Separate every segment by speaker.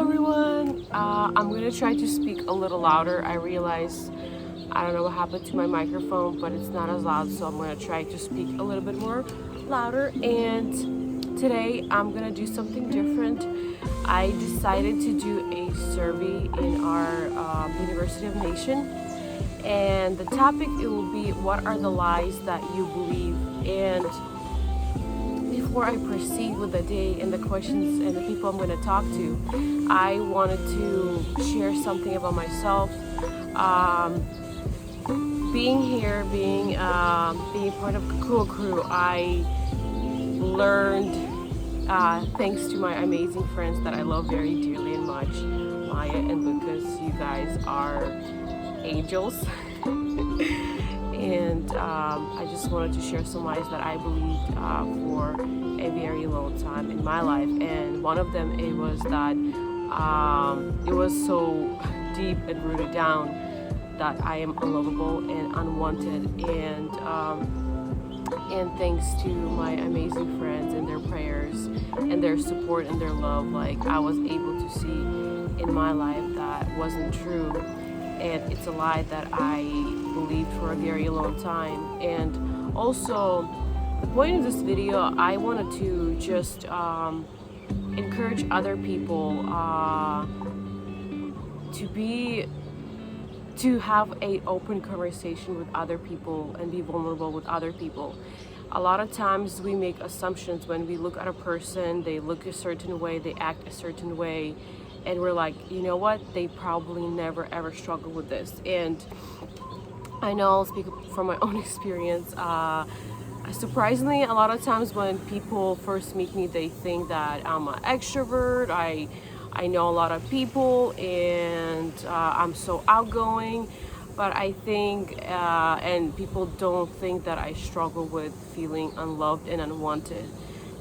Speaker 1: everyone. I'm gonna try to speak a little louder. I realize I don't know what happened to my microphone, but it's not as loud, so I'm gonna try to speak a little bit more louder. And today I'm gonna do something different. I decided to do a survey in our University of Nation, and the topic it will be what are the lies that you believe. And before I proceed with the day and the questions and the people I'm going to talk to, I wanted to share something about myself. Being here, being part of Cool Crew, I learned thanks to my amazing friends that I love very dearly and much, Maya and Lucas. You guys are angels. And I just wanted to share some lies that I believed for a very long time in my life. And one of them, it was that it was so deep and rooted down that I am unlovable and unwanted. And thanks to my amazing friends and their prayers and their support and their love, like I was able to see in my life that wasn't true. And it's a lie that I believed for a very long time. And also, the point of this video, I wanted to just encourage other people to have an open conversation with other people and be vulnerable with other people. A lot of times we make assumptions when we look at a person, they look a certain way, they act a certain way, and we're like, you know what, they probably never ever struggle with this. And I know I'll speak from my own experience. Surprisingly, a lot of times when people first meet me, they think that I'm an extrovert. I know a lot of people, and I'm so outgoing. But I think, and people don't think that I struggle with feeling unloved and unwanted.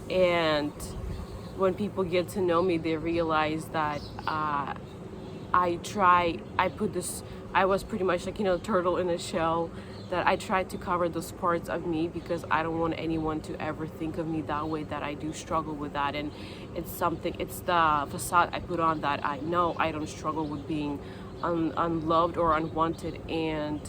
Speaker 1: And when people get to know me, they realize that I was pretty much like, turtle in a shell, that I tried to cover those parts of me because I don't want anyone to ever think of me that way, that I do struggle with that. And it's the facade I put on, that I know I don't struggle with being unloved or unwanted. And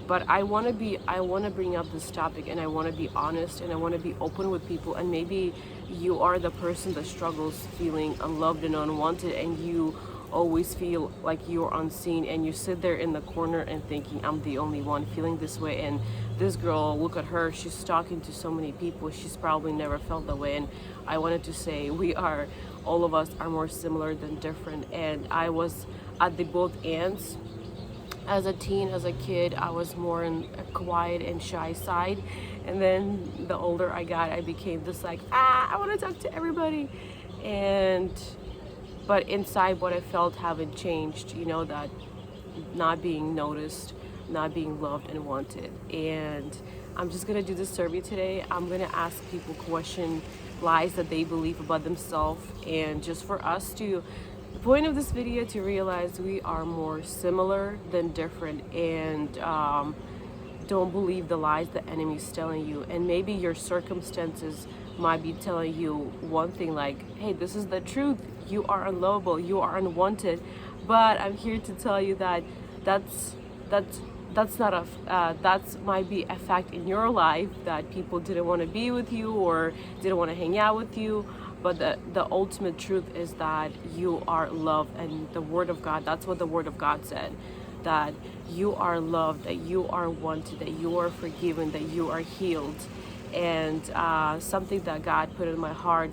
Speaker 1: but I want to bring up this topic, and I want to be honest, and I want to be open with people. And maybe you are the person that struggles feeling unloved and unwanted, and you always feel like you're unseen, and you sit there in the corner and thinking, I'm the only one feeling this way. And this girl, look at her, she's talking to so many people, she's probably never felt that way. And I wanted to say, all of us are more similar than different. And I was at the both ends. As a teen, as a kid, I was more in a quiet and shy side. And then the older I got, I became this like, I want to talk to everybody. But inside, what I felt haven't changed, that not being noticed, not being loved and wanted. And I'm just going to do this survey today. I'm going to ask people lies that they believe about themselves. And just for us to, the point of this video, to realize we are more similar than different. And don't believe the lies the enemy is telling you. And maybe your circumstances might be telling you one thing, like, hey, this is the truth, you are unlovable, you are unwanted. But I'm here to tell you that that's not that might be a fact in your life, that people didn't want to be with you or didn't want to hang out with you. But the ultimate truth is that you are loved. And the Word of God, that's what the Word of God said, that you are loved, that you are wanted, that you are forgiven, that you are healed. And something that God put in my heart,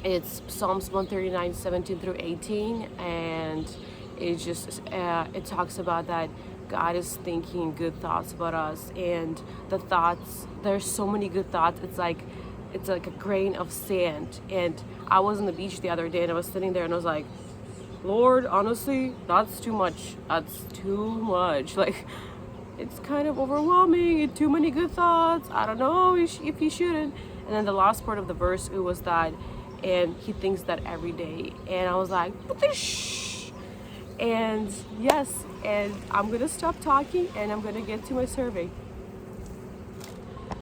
Speaker 1: it's Psalms 139, 17 through 18. And it talks about that God is thinking good thoughts about us. And the thoughts, there's so many good thoughts, it's like a grain of sand. And I was on the beach the other day, and I was sitting there, and I was like, Lord, honestly, that's too much. That's too much. Like, it's kind of overwhelming, too many good thoughts. I don't know if he shouldn't. And then the last part of the verse, it was that, and he thinks that every day. And I was like, shh. And yes, and I'm gonna stop talking, and I'm gonna get to my survey.